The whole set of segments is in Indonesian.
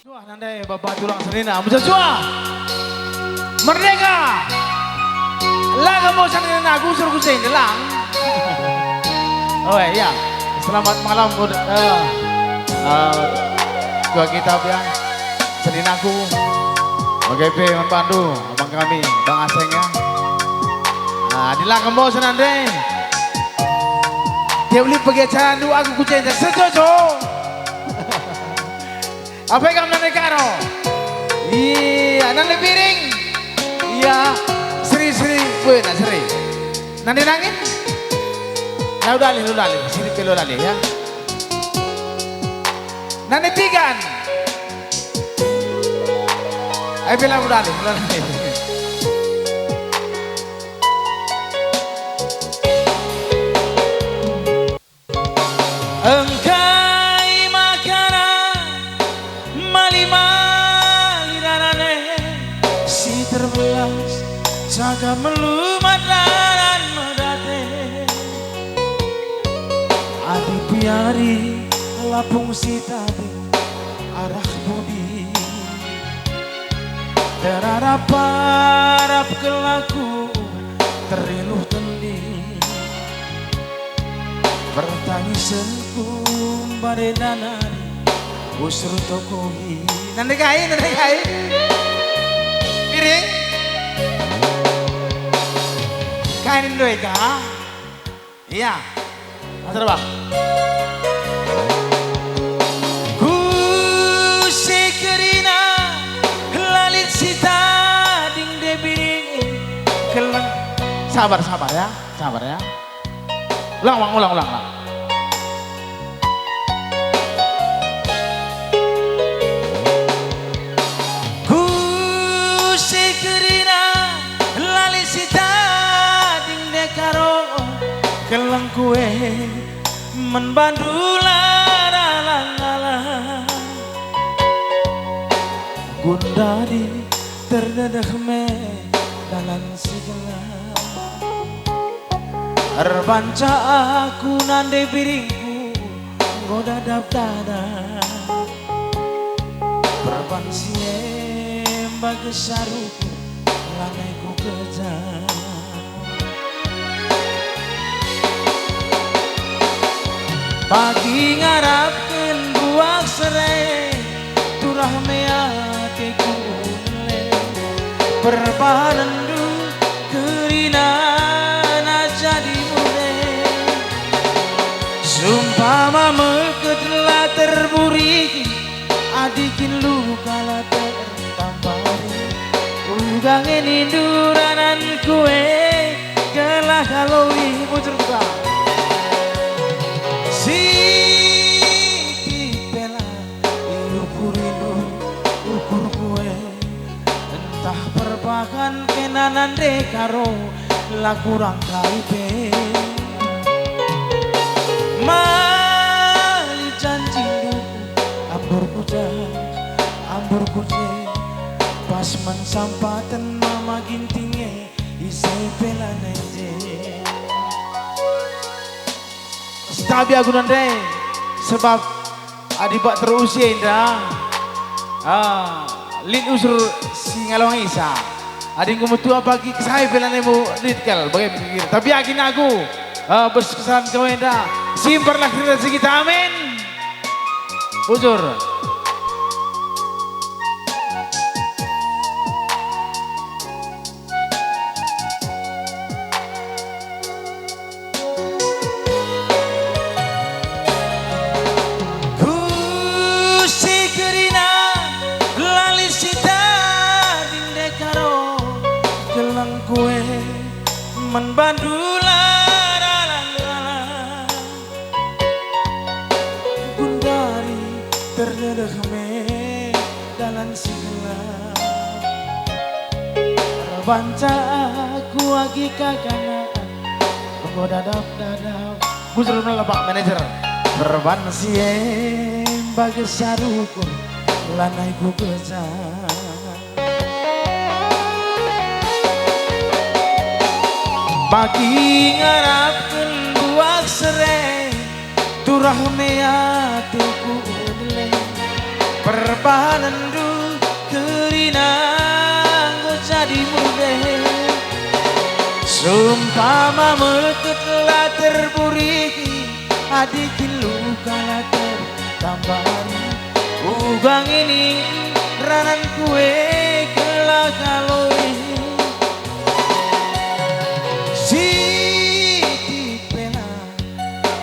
Wah, nandai Bapak Tulang Serina, Musa Cua, Merdeka, laga mau sanina aku suruh kusain delang. Oh iya, selamat malam gua kita ya, Serinaku, OGP membantu abang kami, Bang Aseng ya. Nah, di laga mau sanandai, dia beli pergi acara dulu aku kusain sejojo. Apa yang kamu karo? Iya, nanti piring. Iya, seri-seri, gue nak seri. Nanti nangin? Nah udah alih, sini pelo alih ya. Nanti tigan. Ayo bilang udah alih. Engkai makanan mali-mali darane si terbelas jaga melumat dan medate adi piari lapung si tadi arah budi terharap-harap kelaku teriluh tendi pertangisanku badai danari usur tokohi nanti kai piring kain doi kah iya asal bang ku sekerina lalit sita ding de piring keleng sabar ya ulang keleng kue menbandulah lalang gundari terdedah me dalam segala terbanca aku nande piringku goda dada perban siem bagi saruku lanaiku kejar pagi ngarapkeun buak serai turah meate kule perbarendu kerinana jadi mude sumpama meukeut la terburi adikin luka la tertampari ugange ninduranan kue gelah kaloi pucurka Siti bela ukur kue entah perbakan kenanan dekaro lah kurang kaipe mali janji ambur kuda pas mensampatan mama gintingnya isi bela neje tapi aku nandai sebab adibak terusia indah lin usur singalong isa ading kemutua bagi saya belanemu litkel bagai pikir tapi yakin aku berkesan kau indah simparlah rezeki kita amin bujur kue menbandulah lalang gundari terdedah me dalam segala terbanca aku lagi kaganaan dadap bujur pak manajer berban siem bagi saruku lanaiku kejar bagi ngarapkeun buak serai turah meatiku perbahanan du kerinang gue jadi muda sumpama meleketlah terburi adikin luka lah tertampari ugang ini ranan kue kelak kalau si pena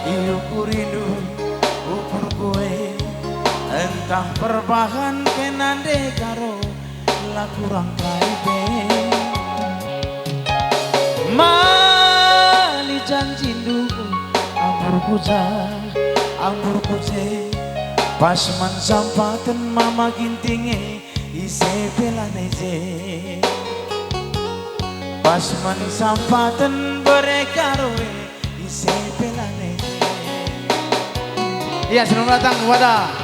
iyo kurindu ukur kue entah perbahan kenande karo lah kurang kaibe mali janjindu ampur kuce pas man sampaten mama gintinge ise pelaneze pas man sampaten berekaroe ise pelaneze. Iya, selamat datang kepada